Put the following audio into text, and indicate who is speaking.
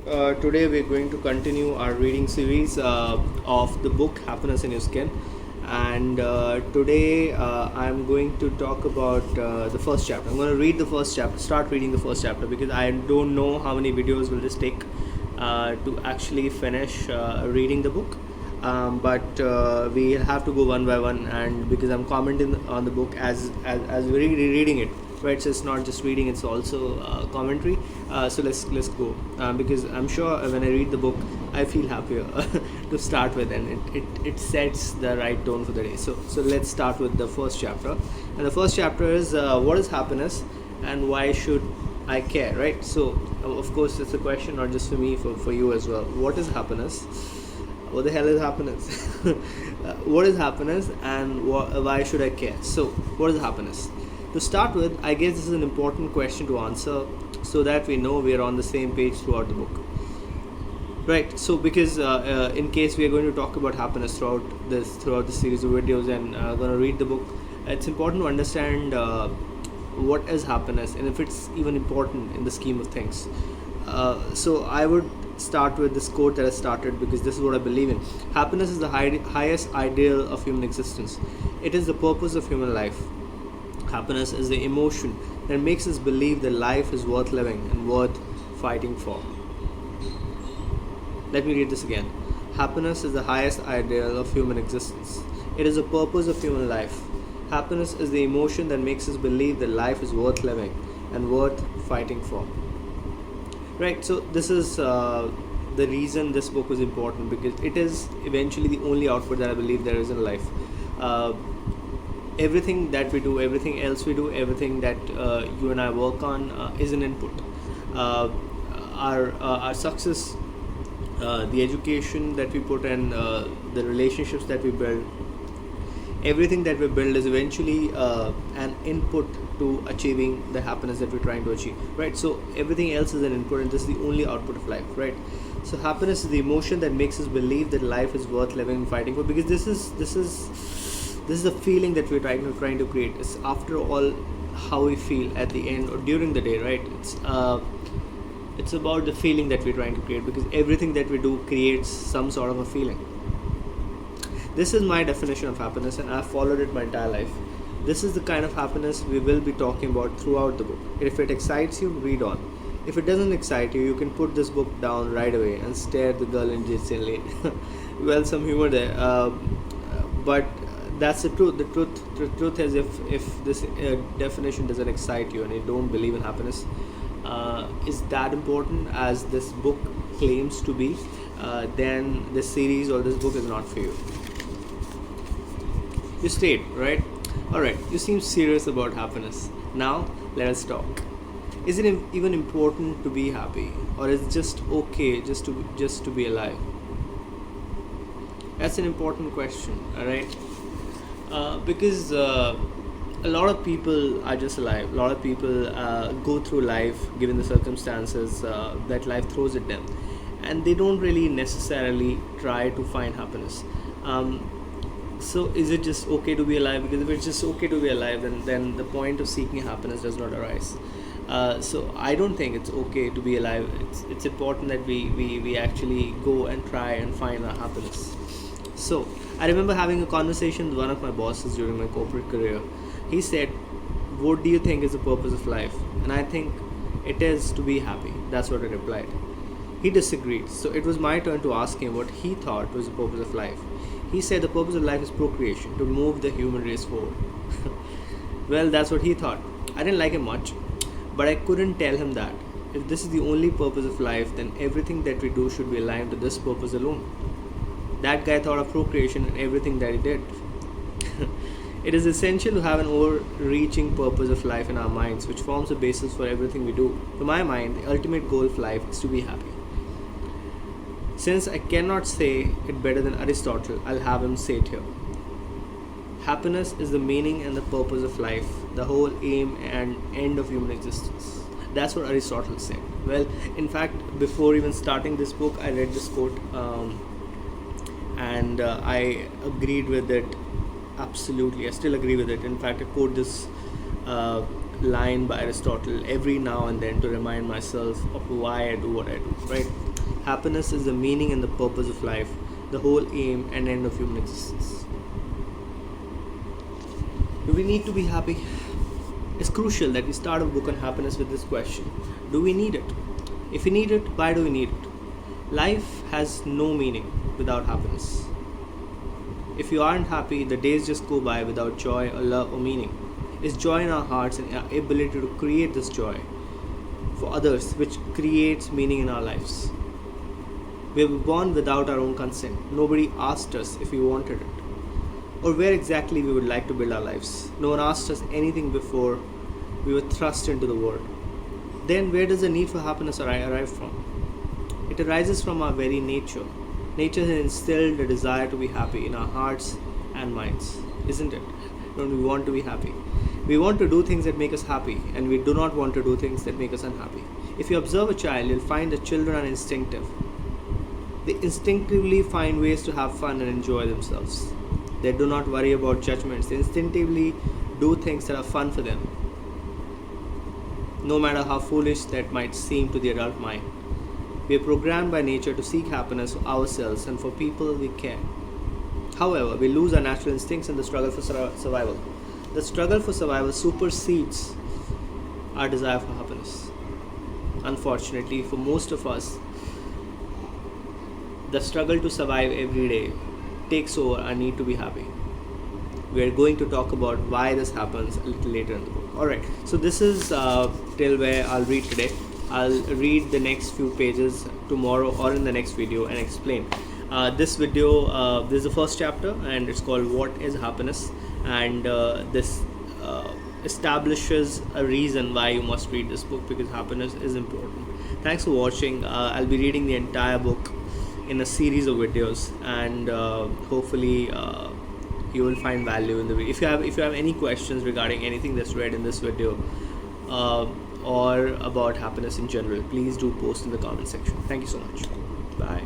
Speaker 1: Today we're going to continue our reading series of the book Happiness in Your Skin. And today I'm going to talk about the first chapter. I'm going to read the first chapter, start reading the first chapter, because I don't know how many videos will this take to actually finish reading the book. But we have to go one by one, and because I'm commenting on the book as we're reading it, right? So it's not just reading; it's also commentary. So let's go, because I'm sure when I read the book, I feel happier to start with, and it sets the right tone for the day. So let's start with the first chapter, and the first chapter is what is happiness and why should I care, right? So of course it's a question not just for me, for you as well. What is happiness? What the hell is happiness? What is happiness, and why should I care? So what is happiness? To start with, I guess this is an important question to answer, so that we know we are on the same page throughout the book, right? So because in case we are going to talk about happiness throughout the series of videos, and going to read the book, it's important to understand what is happiness and if it's even important in the scheme of things. So I would start with this quote that I started, because this is what I believe in. Happiness is the highest ideal of human existence. It is the purpose of human life. Happiness is the emotion that makes us believe that life is worth living and worth fighting for. Let me read this again. Happiness is the highest ideal of human existence. It is the purpose of human life. Happiness is the emotion that makes us believe that life is worth living and worth fighting for. Right, so this is the reason this book was important, because it is eventually the only output that I believe there is in life. Everything that we do, everything else we do, everything that you and I work on is an input. Our success, the education that we put in, the relationships that we build, everything that we build is eventually an input to achieving the happiness that we're trying to achieve, right? So everything else is an input, and this is the only output of life, right? So happiness is the emotion that makes us believe that life is worth living and fighting for, because this is the feeling that we're trying to create. It's, after all, how we feel at the end or during the day, right? It's about the feeling that we're trying to create, because everything that we do creates some sort of a feeling. This is my definition of happiness, and I've followed it my entire life. This is the kind of happiness we will be talking about throughout the book. If it excites you, read on. If it doesn't excite you, you can put this book down right away and stare at the girl in Jason Lane. Well, some humor there, but that's the truth. The truth is, if this definition doesn't excite you and you don't believe in happiness, is that important as this book claims to be, then this series or this book is not for you. You stayed, right? Alright, you seem serious about happiness. Now, let us talk. Is it even important to be happy? Or is it just okay just to be alive? That's an important question, alright? Because a lot of people are just alive. A lot of people go through life given the circumstances that life throws at them, and they don't really necessarily try to find happiness. So is it just okay to be alive? Because if it's just okay to be alive, then the point of seeking happiness does not arise. So I don't think it's okay to be alive. It's important that we actually go and try and find our happiness. So I remember having a conversation with one of my bosses during my corporate career. He said, what do you think is the purpose of life? And I think it is to be happy. That's what I replied. He disagreed, so it was my turn to ask him what he thought was the purpose of life. He said the purpose of life is procreation, to move the human race forward. Well, that's what he thought. I didn't like him much, but I couldn't tell him that. If this is the only purpose of life, then everything that we do should be aligned to this purpose alone. That guy thought of procreation in everything that he did. It is essential to have an overreaching purpose of life in our minds, which forms the basis for everything we do. To my mind, the ultimate goal of life is to be happy. Since I cannot say it better than Aristotle, I'll have him say it here. Happiness is the meaning and the purpose of life, the whole aim and end of human existence. That's what Aristotle said. Well, in fact, before even starting this book, I read this quote, and I agreed with it absolutely. I still agree with it. In fact, I quote this line by Aristotle every now and then to remind myself of why I do what I do, right? Happiness is the meaning and the purpose of life, the whole aim and end of human existence. Do we need to be happy? It's crucial that we start a book on happiness with this question. Do we need it? If we need it, why do we need it? Life has no meaning without happiness. If you aren't happy, the days just go by without joy or love or meaning. It's joy in our hearts and our ability to create this joy for others which creates meaning in our lives. We were born without our own consent. Nobody asked us if we wanted it or where exactly we would like to build our lives. No one asked us anything before we were thrust into the world. Then where does the need for happiness arrive from? It arises from our very nature. Nature has instilled a desire to be happy in our hearts and minds, isn't it? Don't we want to be happy? We want to do things that make us happy, and we do not want to do things that make us unhappy. If you observe a child, you'll find that children are instinctive. They instinctively find ways to have fun and enjoy themselves. They do not worry about judgments. They instinctively do things that are fun for them, no matter how foolish that might seem to the adult mind. We are programmed by nature to seek happiness for ourselves and for people we care. However, we lose our natural instincts in the struggle for survival. The struggle for survival supersedes our desire for happiness. Unfortunately, for most of us, the struggle to survive every day takes over our need to be happy. We are going to talk about why this happens a little later in the book. Alright, so this is till where I'll read today. I'll read the next few pages tomorrow or in the next video and explain. This video, this is the first chapter and it's called What is Happiness, and this establishes a reason why you must read this book, because happiness is important. Thanks for watching. I'll be reading the entire book in a series of videos, and hopefully you will find value in the video. If you have any questions regarding anything that's read in this video or about happiness in general, please do post in the comment section. Thank you so much. Bye.